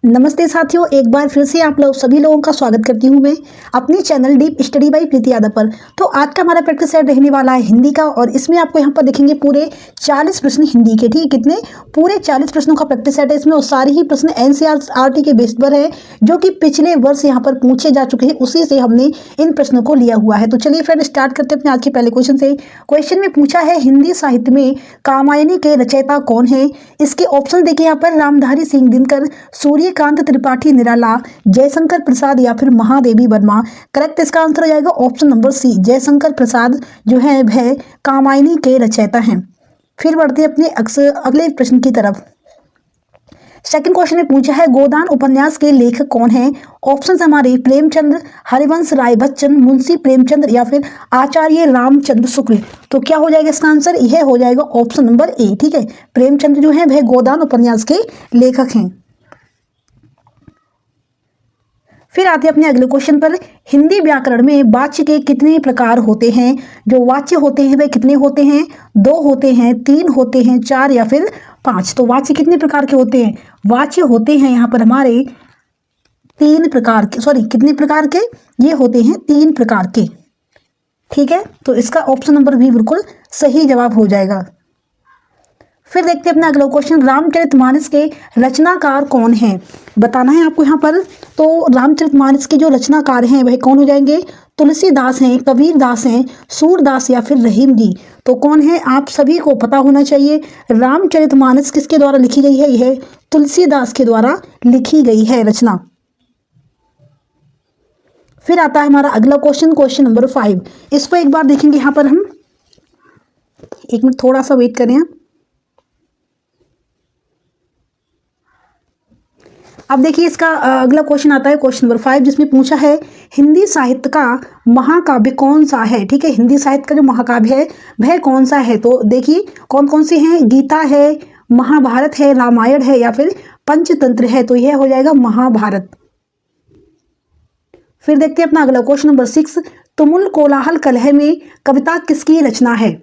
नमस्ते साथियों, एक बार फिर से आप लोग सभी लोगों का स्वागत करती हूँ मैं अपने चैनल डीप स्टडी बाय प्रीति यादव पर। तो आज का हमारा प्रैक्टिस सेट रहने वाला है हिंदी का, और इसमें आपको यहाँ पर देखेंगे पूरे 40 प्रश्न हिंदी के। ठीक है, कितने? पूरे 40 प्रश्नों का प्रैक्टिस सेट है इसमें, और सारे ही प्रश्न एनसीईआरटी के बेस पर है, जो कि पिछले वर्ष यहाँ पर पूछे जा चुके हैं, उसी से हमने इन प्रश्नों को लिया हुआ है। तो चलिए फ्रेंड, स्टार्ट करते हैं अपने आज के पहले क्वेश्चन से। क्वेश्चन में पूछा है, हिंदी साहित्य में कामायनी के रचयिता कौन है? इसके ऑप्शन देखिए यहाँ पर, रामधारी सिंह दिनकर, सूर्यकांत त्रिपाठी निराला, जयशंकर प्रसाद या फिर महादेवी वर्मा। करेक्ट इसका आंसर हो जाएगा ऑप्शन नंबर सी, जयशंकर प्रसाद जो है वह कामायनी के रचयिता हैं। फिर बढ़ते हैं अपने अगले प्रश्न की तरफ। सेकंड क्वेश्चन में पूछा है, गोदान उपन्यास के लेखक कौन हैं? ऑप्शन हमारे प्रेमचंद्र, हरिवंश राय बच्चन, मुंशी प्रेमचंद्र या फिर आचार्य रामचंद्र शुक्ल। तो क्या हो जाएगा इसका आंसर? यह हो जाएगा ऑप्शन नंबर ए। ठीक है, प्रेमचंद्र जो है वह गोदान उपन्यास के लेखक हैं। फिर आते हैं अपने अगले क्वेश्चन पर। हिंदी व्याकरण में वाच्य के कितने प्रकार होते हैं? जो वाच्य होते हैं वे कितने होते हैं? 2 होते हैं, 3 होते हैं, 4 या फिर 5। तो वाच्य कितने प्रकार के होते हैं? वाच्य होते हैं यहाँ पर हमारे 3 प्रकार के, सॉरी कितने प्रकार के? ये होते हैं 3 प्रकार के। ठीक है, तो इसका ऑप्शन नंबर बी बिल्कुल सही जवाब हो जाएगा। फिर देखते हैं अपना अगला क्वेश्चन, रामचरितमानस के रचनाकार कौन हैं? बताना है आपको यहाँ पर। तो रामचरितमानस के जो रचनाकार हैं वह कौन हो जाएंगे? तुलसीदास हैं, कबीरदास हैं, सूरदास या फिर रहीम जी। तो कौन है? आप सभी को पता होना चाहिए। रामचरितमानस किसके द्वारा लिखी गई है? यह तुलसीदास के द्वारा लिखी गई है रचना। फिर आता है हमारा अगला क्वेश्चन, क्वेश्चन नंबर 5। इसको एक बार देखेंगे यहाँ पर हम। एक मिनट थोड़ा सा वेट करें। अब देखिए इसका अगला क्वेश्चन आता है क्वेश्चन नंबर 5, जिसमें पूछा है, हिंदी साहित्य का महाकाव्य कौन सा है? ठीक है, हिंदी साहित्य का जो महाकाव्य है वह कौन सा है? तो देखिए कौन कौन से हैं। गीता है, महाभारत है, रामायण है या फिर पंचतंत्र है। तो यह हो जाएगा महाभारत। फिर देखते हैं अपना अगला क्वेश्चन नंबर 6, तुमुल कोलाहल कलह में कविता किसकी रचना है?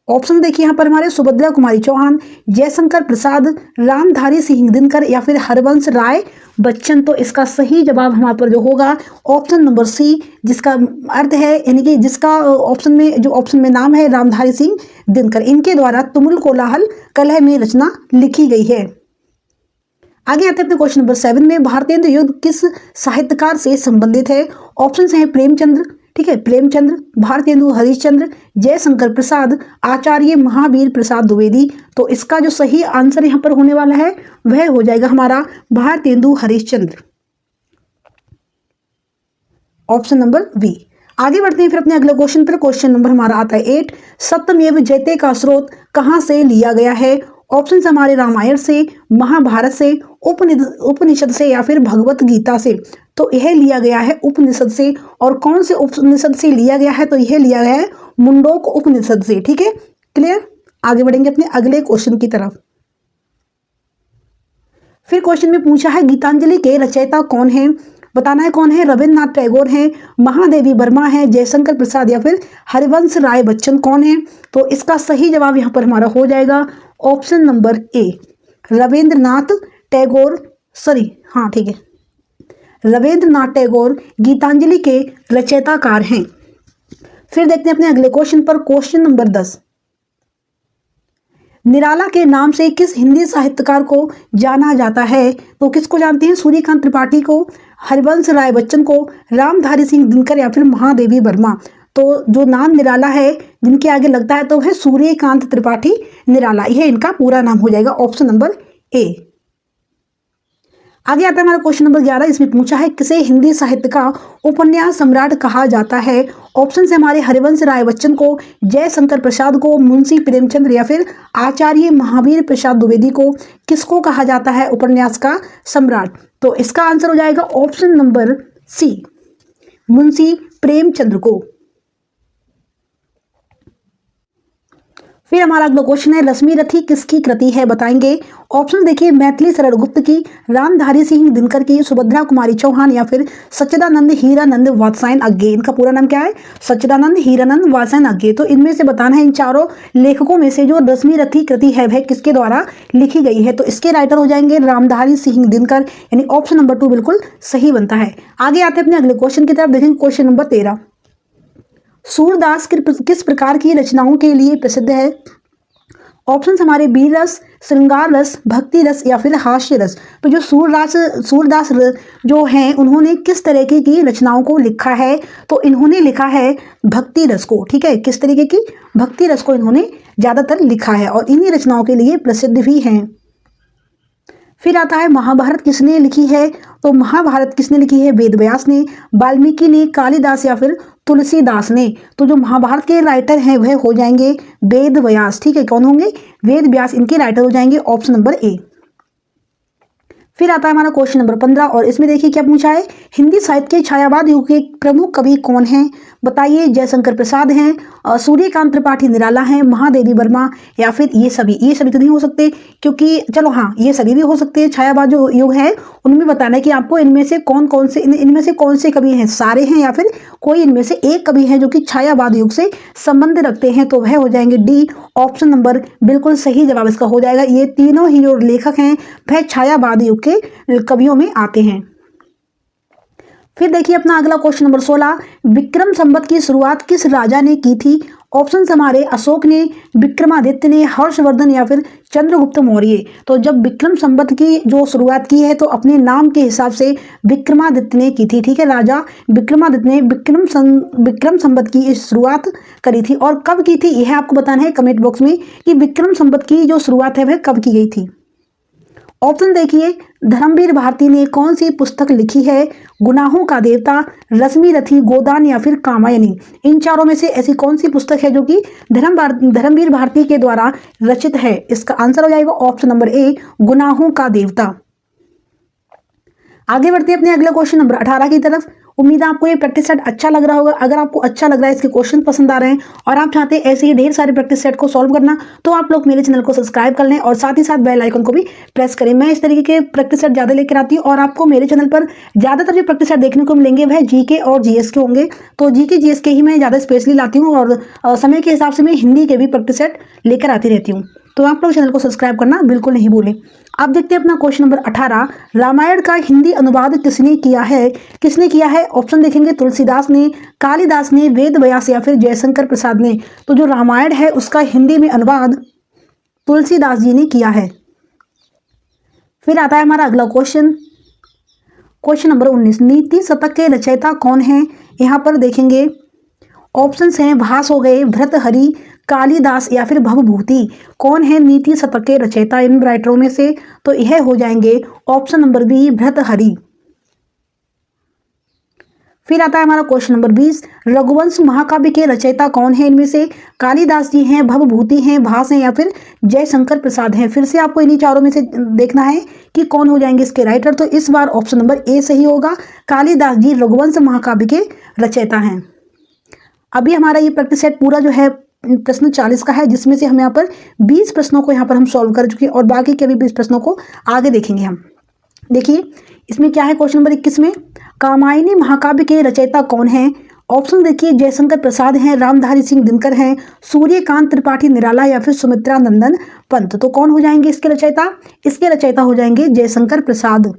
ऑप्शन देखिए यहाँ पर हमारे, सुभद्रा कुमारी चौहान, जयशंकर प्रसाद, रामधारी सिंह दिनकर या फिर हरिवंश राय बच्चन। तो इसका सही जवाब हमारे पर जो होगा ऑप्शन नंबर सी, जिसका अर्थ है यानी कि जिसका ऑप्शन में नाम है रामधारी सिंह दिनकर। इनके द्वारा तुमुल कोलाहल कलह में रचना लिखी गई है। आगे आते हैं अपने क्वेश्चन नंबर 7 में, भारतेंद्र युद्ध किस साहित्यकार से संबंधित है? ऑप्शन हैं प्रेमचंद्र, ठीक है, प्रेमचंद्र, भारतेंदु हरिश्चंद्र, जयशंकर प्रसाद, आचार्य महावीर प्रसाद द्विवेदी। तो इसका जो सही आंसर यहाँ पर होने वाला है वह हो जाएगा हमारा Bharatendu Harishchandra, option number B. आगे बढ़ते हैं फिर अपने अगले क्वेश्चन पर। क्वेश्चन नंबर हमारा आता है 8, सत्यमेव जयते का स्रोत कहाँ से लिया गया है? ऑप्शन हमारे रामायण से, महाभारत से, उपनिषद से या फिर भगवत गीता से। तो यह लिया गया है उपनिषद से। और कौन से उपनिषद से लिया गया है? तो यह लिया गया है मुंडोक उपनिषद से। ठीक है, क्लियर। आगे बढ़ेंगे अपने अगले क्वेश्चन की तरफ। फिर क्वेश्चन में पूछा है, गीतांजलि के रचयिता कौन है? बताना है कौन है। रविन्द्रनाथ टैगोर हैं, महादेवी वर्मा है, जयशंकर प्रसाद या फिर हरिवंश राय बच्चन। कौन है? तो इसका सही जवाब यहाँ पर हमारा हो जाएगा ऑप्शन नंबर ए, रविन्द्रनाथ टैगोर। सॉरी, हाँ ठीक है, रविन्द्रनाथ टैगोर गीतांजलि के रचयिताकार हैं। फिर देखते हैं अपने अगले क्वेश्चन पर। क्वेश्चन नंबर 10, निराला के नाम से किस हिंदी साहित्यकार को जाना जाता है? तो किसको जानते हैं? सूर्यकांत त्रिपाठी को, हरिवंश राय बच्चन को, रामधारी सिंह दिनकर या फिर महादेवी वर्मा। तो जो नाम निराला है जिनके आगे लगता है तो है सूर्यकांत त्रिपाठी निराला, यह इनका पूरा नाम हो जाएगा ऑप्शन नंबर ए। आगे आता है हमारा क्वेश्चन नंबर 11। इसमें पूछा है, किसे हिंदी साहित्य का उपन्यास सम्राट कहा जाता है? ऑप्शन से हमारे हरिवंश राय बच्चन को, जयशंकर प्रसाद को, मुंशी प्रेमचंद्र या फिर आचार्य महावीर प्रसाद द्विवेदी को। किसको कहा जाता है उपन्यास का सम्राट? तो इसका आंसर हो जाएगा option number C, Munshi Premchandra को। फिर हमारा अगला क्वेश्चन है, रश्मि रथी किसकी कृति है, बताएंगे। ऑप्शन देखिए, मैथिली शरण गुप्त की, रामधारी सिंह दिनकर की, सुभद्रा कुमारी चौहान या फिर सच्चिदानंद हीरानंद वात्स्यायन अज्ञे। इनका पूरा नाम क्या है? सच्चिदानंद हीरानंद वात्स्यायन अज्ञे। तो इनमें से बताना है इन चारों लेखकों में से जो रश्मि रथी कृति है वह किसके द्वारा लिखी गई है। तो इसके राइटर हो जाएंगे रामधारी सिंह दिनकर, यानी ऑप्शन नंबर 2 बिल्कुल सही बनता है। आगे आते हैं अपने अगले क्वेश्चन की तरफ। देखेंगे क्वेश्चन नंबर 13। सूरदास किस प्रकार की रचनाओं के लिए प्रसिद्ध है? ऑप्शन हमारे वीर रस, श्रृंगार रस, भक्ति रस या फिर हास्य रस। तो जो सूरदास जो हैं उन्होंने किस तरीके की रचनाओं को लिखा है? तो इन्होंने लिखा है भक्ति रस को। ठीक है, किस तरीके की? भक्ति रस को इन्होंने ज़्यादातर लिखा है और इन्हीं रचनाओं के लिए प्रसिद्ध भी हैं। फिर आता है महाभारत किसने लिखी है? तो महाभारत किसने लिखी है? वेद व्यास ने, वाल्मीकि ने, कालिदास या फिर तुलसीदास ने। तो जो महाभारत के राइटर हैं वह हो जाएंगे वेद व्यास। ठीक है, कौन होंगे? वेद व्यास इनके राइटर हो जाएंगे, ऑप्शन नंबर ए। फिर आता है हमारा क्वेश्चन नंबर 15 और इसमें देखिए क्या पूछा है, हिंदी साहित्य के छायावाद युग के प्रमुख कवि कौन हैं? बताइए। जयशंकर प्रसाद हैं, सूर्यकांत त्रिपाठी निराला हैं, महादेवी वर्मा या फिर ये सभी तो नहीं हो सकते, क्योंकि चलो हाँ ये सभी भी हो सकते हैं। छायावाद जो युग है उनमें बताना है कि आपको इनमें से इनमें से कौन से कवि हैं, सारे हैं या फिर कोई इनमें से एक कवि है जो कि छायावाद युग से संबंध रखते हैं। तो वह हो जाएंगे डी, ऑप्शन नंबर बिल्कुल सही जवाब इसका हो जाएगा। ये तीनों ही जो लेखक हैं वह छायावाद युग के कवियों में आते हैं। फिर देखिए अपना अगला क्वेश्चन नंबर 16, विक्रम संवत की शुरुआत किस राजा ने की थी? ऑप्शन हमारे अशोक ने, विक्रमादित्य ने, हर्षवर्धन या फिर चंद्रगुप्त मौर्य। तो जब विक्रम संवत की जो शुरुआत की है तो अपने नाम के हिसाब से विक्रमादित्य ने की थी। ठीक है, राजा विक्रमादित्य ने विक्रम संवत की शुरुआत करी थी। और कब की थी यह आपको बताना है कमेंट बॉक्स में कि विक्रम संवत की जो शुरुआत है वह कब की गई थी। ऑप्शन देखिए, धर्मवीर भारती ने कौन सी पुस्तक लिखी है? गुनाहों का देवता, रश्मि रथी, गोदान या फिर कामायनी। इन चारों में से ऐसी कौन सी पुस्तक है जो कि धर्मवीर भारती के द्वारा रचित है? इसका आंसर हो जाएगा ऑप्शन नंबर ए, गुनाहों का देवता। आगे बढ़ते हैं अपने अगले क्वेश्चन नंबर 18 की तरफ। उम्मीद है आपको ये प्रैक्टिस सेट अच्छा लग रहा होगा। अगर आपको अच्छा लग रहा है, इसके क्वेश्चन पसंद आ रहे हैं और आप चाहते हैं ऐसे ही ढेर सारे प्रैक्टिस सेट को सॉल्व करना, तो आप लोग मेरे चैनल को सब्सक्राइब कर लें और साथ ही साथ बेल आइकन को भी प्रेस करें। मैं इस तरीके के प्रैक्टिस सेट ज़्यादा लेकर आती हूँ और आपको मेरे चैनल पर ज़्यादातर जो प्रैक्टिस सेट देखने को मिलेंगे वह जीके और जीएस के होंगे। तो जीके जीएस के ही मैं ज़्यादा स्पेशली लाती हूँ और समय के हिसाब से मैं हिंदी के भी प्रैक्टिस सेट लेकर आती रहती हूँ। तो आप लोग चैनल को सब्सक्राइब करना बिल्कुल नहीं भूलें। अब देखते हैं अपना क्वेश्चन नंबर 18, रामायण का हिंदी अनुवाद किसने किया है? ऑप्शन देखेंगे, तुलसीदास ने, कालिदास ने, वेद व्यास या फिर जयशंकर प्रसाद ने। तो जो रामायण है उसका हिंदी में अनुवाद तुलसीदास जी ने किया है। फिर आता है हमारा अगला क्वेश्चन नंबर 19, नीति शतक के रचयिता कौन है? यहाँ पर देखेंगे ऑप्शंस हैं, भास हो गए, भर्तृहरि, कालिदास या फिर भवभूति। कौन है नीति शतक के रचयिता इन राइटरों में से? तो यह हो जाएंगे ऑप्शन नंबर बी, भर्तृहरि। फिर आता है हमारा क्वेश्चन नंबर 20, रघुवंश महाकाव्य के रचयिता कौन है इनमें से? कालिदास जी हैं, भवभूति हैं, भास हैं या फिर जयशंकर प्रसाद हैं। फिर से आपको इन्हीं चारों में से देखना है कि कौन हो जाएंगे इसके राइटर। तो इस बार ऑप्शन नंबर ए सही होगा, कालिदास जी रघुवंश महाकाव्य के रचयिता हैं। अभी हमारा ये प्रैक्टिस सेट पूरा जो है प्रश्न 40 का है, जिसमें से हम यहाँ पर 20 प्रश्नों को यहाँ पर हम सॉल्व कर चुके हैं और बाकी के भी 20 प्रश्नों को आगे देखेंगे हम। देखिए इसमें क्या है, क्वेश्चन नंबर 21 में कामायनी महाकाव्य के रचयिता कौन है? ऑप्शन देखिए, जयशंकर प्रसाद हैं, रामधारी सिंह दिनकर हैं, सूर्यकांत त्रिपाठी निराला या फिर सुमित्रा नंदन पंत। तो कौन हो जाएंगे इसके रचयिता? इसके रचयिता हो जाएंगे जयशंकर प्रसाद।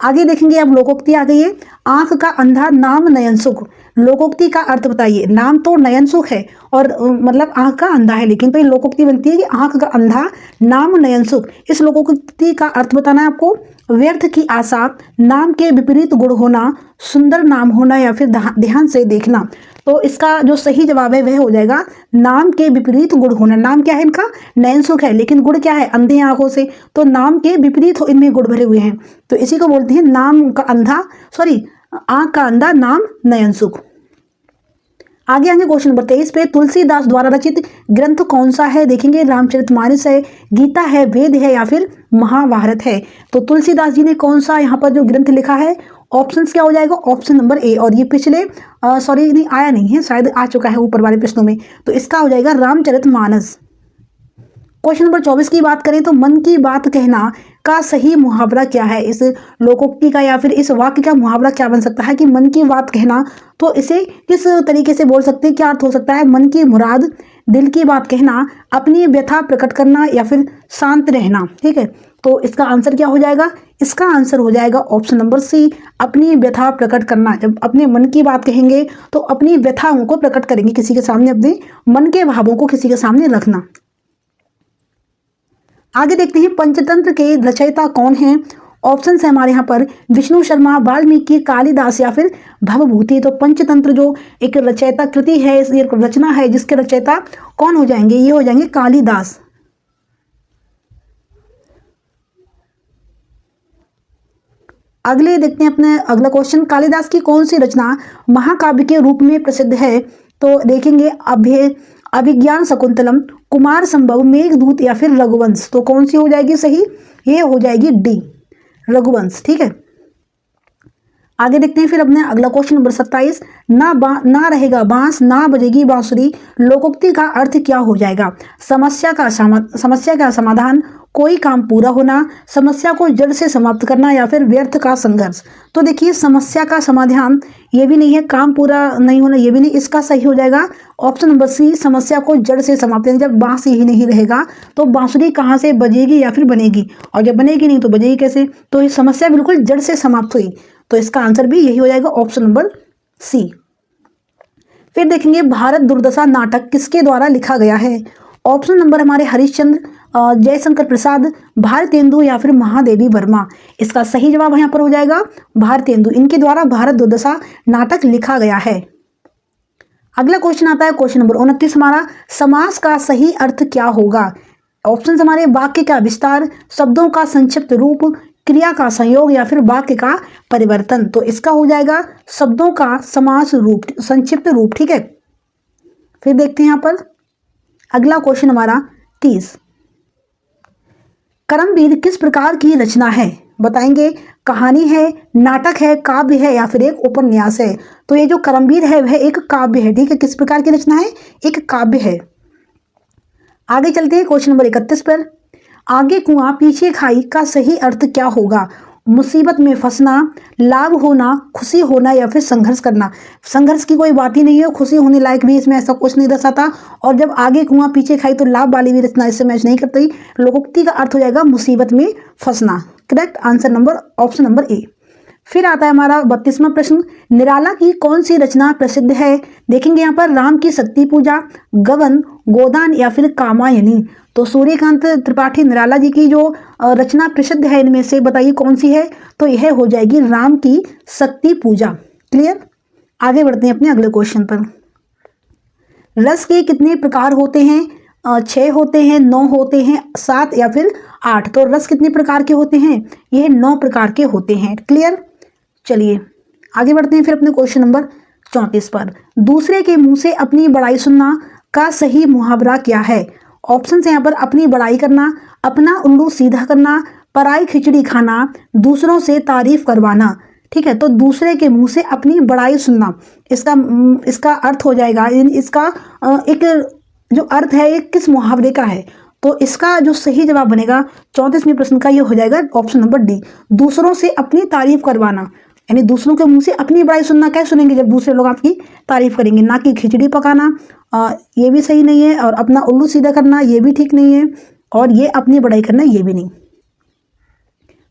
आगे देखेंगे, अब लोकोक्ति आ गई है। आंख का अंधा नाम नयन सुख। लोकोक्ति का अर्थ बताइए। नाम तो नयन सुख है और मतलब आंख का अंधा है, लेकिन तो ये लोकोक्ति बनती है कि आंख का अंधा नाम नयन सुख। इस लोकोक्ति का अर्थ बताना है आपको। व्यर्थ की आशा, नाम के विपरीत गुण होना, सुंदर नाम होना या फिर ध्यान से देखना। तो इसका जो सही जवाब है वह हो जाएगा नाम के विपरीत गुण होना। नाम क्या है इनका? नयन सुख है, लेकिन गुण क्या है? अंधे आंखों से। तो नाम के विपरीत इनमें गुण भरे हुए हैं, तो इसी को बोलते हैं नाम का अंधा, आंख का अंधा नाम नयन सुख। आगे आगे क्वेश्चन नंबर 23 पे, तुलसीदास द्वारा रचित ग्रंथ कौन सा है? देखेंगे रामचरितमानस है, गीता है, वेद है या फिर महाभारत है। तो तुलसीदास जी ने कौन सा यहाँ पर जो ग्रंथ लिखा है, ऑप्शंस क्या हो जाएगा? ऑप्शन नंबर ए। और ये पिछले सॉरी नहीं आया नहीं है, शायद आ चुका है ऊपर वाले प्रश्नों में, तो इसका हो जाएगा रामचरितमानस। क्वेश्चन नंबर 24 की बात करें तो मन की बात कहना का सही मुहावरा क्या है? इस लोकोक्ति का या फिर इस वाक्य का मुहावरा क्या बन सकता है कि मन की बात कहना? तो इसे किस तरीके से बोल सकते हैं, क्या अर्थ हो सकता है? मन की मुराद, दिल की बात कहना, अपनी व्यथा प्रकट करना या फिर शांत रहना। ठीक है, तो इसका आंसर क्या हो जाएगा? इसका आंसर हो जाएगा ऑप्शन नंबर सी, अपनी व्यथा प्रकट करना। जब अपने मन की बात कहेंगे तो अपनी व्यथाओं को प्रकट करेंगे किसी के सामने, अपने मन के भावों को किसी के सामने रखना। आगे देखते हैं पंचतंत्र के रचयिता कौन हैं? ऑप्शन है हमारे यहाँ पर विष्णु शर्मा, वाल्मीकि, कालिदास या फिर भवभूति। तो पंचतंत्र जो एक रचयिता कृति है, ये रचना है जिसके रचयिता कौन हो जाएंगे? ये हो जाएंगे कालिदास। अगले देखते हैं अपने अगला क्वेश्चन, कालिदास की कौन सी रचना महाकाव्य के रूप में प्रसिद्ध है? तो देखेंगे अभिज्ञान शकुंतलम, कुमार संभव, मेघदूत या फिर रघुवंश। तो कौन सी हो जाएगी सही? ये हो जाएगी डी, रघुवंश। ठीक है, आगे देखते हैं फिर अपने अगला क्वेश्चन नंबर 27, ना रहेगा बांस, ना बजेगी बांसुरी, लोकोक्ति का अर्थ क्या हो जाएगा? समस्या का समाधान, कोई काम पूरा होना, समस्या को जड़ से समाप्त करना या फिर व्यर्थ का संघर्ष। तो देखिए समस्या का समाधान ये भी नहीं है, काम पूरा नहीं होना ये भी नहीं, इसका सही हो जाएगा ऑप्शन नंबर सी, समस्या को जड़ से समाप्त। जब बांस ही नहीं रहेगा तो बांसुरी कहाँ से बजेगी या फिर बनेगी, और जब बनेगी नहीं तो बजेगी कैसे? तो ये समस्या बिल्कुल जड़ से समाप्त हुई, तो इसका आंसर भी यही हो जाएगा ऑप्शन नंबर सी। फिर देखेंगे भारत दुर्दशा नाटक किसके द्वारा लिखा गया है? ऑप्शन नंबर हमारे हरिश्चंद्र, जयशंकर प्रसाद, भारतेंदु या फिर महादेवी वर्मा। इसका सही जवाब यहाँ पर हो जाएगा भारतेंदु, इनके द्वारा भारत दुर्दशा नाटक लिखा गया है। अगला क्वेश्चन आता है क्वेश्चन नंबर 29 हमारा, समास का सही अर्थ क्या होगा? ऑप्शन हमारे वाक्य का विस्तार, शब्दों का संक्षिप्त रूप, क्रिया का संयोग या फिर वाक्य का परिवर्तन। तो इसका हो जाएगा शब्दों का समास रूप, संक्षिप्त रूप। ठीक है, फिर देखते हैं यहाँ पर अगला क्वेश्चन हमारा 30, करमवीर किस प्रकार की रचना है? बताएंगे कहानी है, नाटक है, काव्य है या फिर एक उपन्यास है। तो ये जो करमवीर है वह एक काव्य है। ठीक है, किस प्रकार की रचना है? एक काव्य है। आगे चलते हैं क्वेश्चन नंबर 31 पर, आगे कुआं पीछे खाई का सही अर्थ क्या होगा? मुसीबत में फंसना, लाभ होना, खुशी होना या फिर संघर्ष करना। संघर्ष की कोई बात ही नहीं है, खुशी होने लायक भी इसमें ऐसा कुछ नहीं दर्शाता, और जब आगे कुआं पीछे खाई तो लाभ वाली भी रचना इससे मैच नहीं करती। लोकोक्ति का अर्थ हो जाएगा मुसीबत में फंसना। Correct answer number option number A. फिर आता है हमारा 32वां प्रश्न, निराला की कौन सी रचना प्रसिद्ध है? देखेंगे यहाँ पर राम की शक्ति पूजा, गबन, गोदान या फिर कामायनी। तो सूर्यकांत त्रिपाठी निराला जी की जो रचना प्रसिद्ध है इनमें से बताइए कौन सी है? तो यह हो जाएगी राम की शक्ति पूजा। क्लियर, आगे बढ़ते हैं अपने अगले क्वेश्चन पर। रस के कितने प्रकार होते हैं? 6 होते हैं, 9 होते हैं, 7 या फिर 8। तो रस कितने प्रकार के होते हैं? यह 9 प्रकार के होते हैं। क्लियर, चलिए आगे बढ़ते हैं फिर अपने क्वेश्चन नंबर 34 पर, दूसरे के मुंह से अपनी बड़ाई सुनना का सही मुहावरा क्या है? ऑप्शन है यहाँ पर अपनी बड़ाई करना, अपना उल्लू सीधा करना, पराई खिचड़ी खाना, दूसरों से तारीफ करवाना। ठीक है, तो दूसरे के मुंह से अपनी बड़ाई सुनना, इसका अर्थ हो जाएगा, इसका एक जो अर्थ है ये किस मुहावरे का है? तो इसका जो सही जवाब बनेगा 34वें प्रश्न का ये हो जाएगा ऑप्शन नंबर डी, दूसरों से अपनी तारीफ करवाना। यानी दूसरों के मुंह से अपनी बड़ाई सुनना कैसे सुनेंगे? जब दूसरे लोग आपकी तारीफ करेंगे। ना कि खिचड़ी पकाना, ये भी सही नहीं है, और अपना उल्लू सीधा करना ये भी ठीक नहीं है, और ये अपनी बड़ाई करना ये भी नहीं।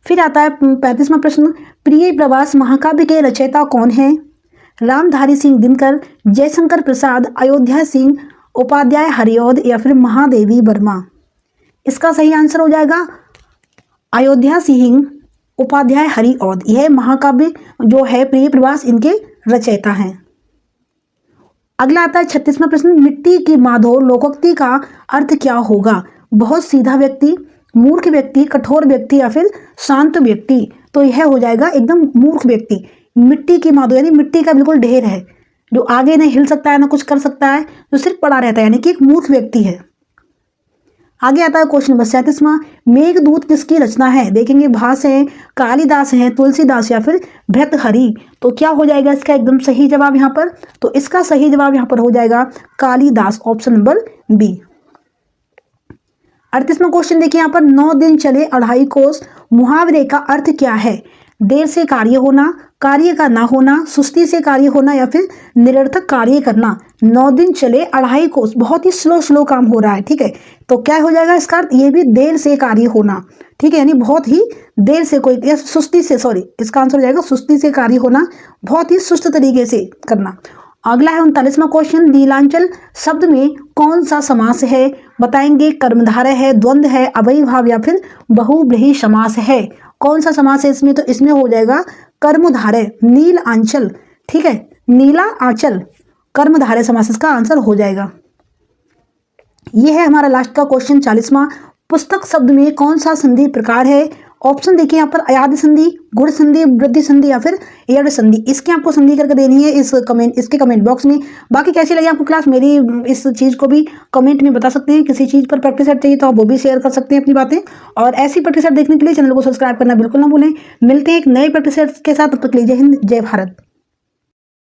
फिर आता है 35वां प्रश्न, प्रिय प्रवास महाकाव्य के रचयिता कौन है? रामधारी सिंह दिनकर, जयशंकर प्रसाद, अयोध्या सिंह उपाध्याय हरिऔध या फिर महादेवी वर्मा। इसका सही आंसर हो जाएगा अयोध्या सिंह उपाध्याय हरिऔध। यह महाकाव्य जो है प्रिय प्रवास इनके रचयिता हैं। अगला आता है 36वां प्रश्न, मिट्टी की माधो लोकोक्ति का अर्थ क्या होगा? बहुत सीधा व्यक्ति, मूर्ख व्यक्ति, कठोर व्यक्ति या फिर शांत व्यक्ति। तो यह हो जाएगा एकदम मूर्ख व्यक्ति। मिट्टी की माधो यानी मिट्टी का बिल्कुल ढेर है, जो आगे नहीं हिल सकता है ना कुछ कर सकता है, जो सिर्फ पड़ा रहता है, यानी कि एक मूर्ख व्यक्ति है। आगे आता है क्वेश्चन नंबर 37वां, मेघदूत किसकी रचना है? देखेंगे भास है, कालिदास है, तुलसीदास या फिर भर्तृहरि। तो क्या हो जाएगा इसका एकदम सही जवाब यहाँ पर? तो इसका सही जवाब यहाँ पर हो जाएगा कालिदास, ऑप्शन नंबर बी। 38वां क्वेश्चन देखिए यहाँ पर, 9 दिन चले 2.5 कोस, मुहावरे का अर्थ क्या है? देर से कार्य होना, कार्य का ना होना, सुस्ती से कार्य होना या फिर निरर्थक कार्य करना। 9 दिन चले 2.5 कोस, बहुत ही स्लो काम हो रहा है, ठीक है। तो क्या हो जाएगा इसका अर्थ? ये भी देर से कार्य होना, ठीक है, यानी बहुत ही देर से कोई, या सुस्ती से, सॉरी इसका आंसर हो जाएगा सुस्ती से कार्य होना, बहुत ही सुस्त तरीके से करना। अगला है 39वां क्वेश्चन, नीलांचल शब्द में कौन सा समास है? बताएंगे कर्मधारय है, द्वंद्व है, अव्ययीभाव या फिर बहुव्रीहि समास है। कौन सा समास है इसमें? तो इसमें हो जाएगा कर्मधारय, नील आंचल, ठीक है, नीला आंचल कर्मधारय समास इसका आंसर हो जाएगा। यह है हमारा लास्ट का क्वेश्चन 40वां, पुस्तक शब्द में कौन सा संधि प्रकार है? ऑप्शन देखिए यहाँ पर, अयाद संधि, गुण संधि, वृद्धि संधि या फिर एड़ संधि। इसकी आपको संधि करके देनी है इसके कमेंट बॉक्स में। बाकी कैसी लगी आपको क्लास मेरी, इस चीज़ को भी कमेंट में बता सकते हैं। किसी चीज़ पर प्रैक्टिस सेट चाहिए तो आप वो भी शेयर कर सकते हैं अपनी बातें। और ऐसी प्रैक्टिस सेट देखने के लिए चैनल को सब्सक्राइब करना बिल्कुल ना भूलें। मिलते हैं एक नए प्रैक्टिस सेट के साथ, तब तक के लिए जय हिंद, जय भारत।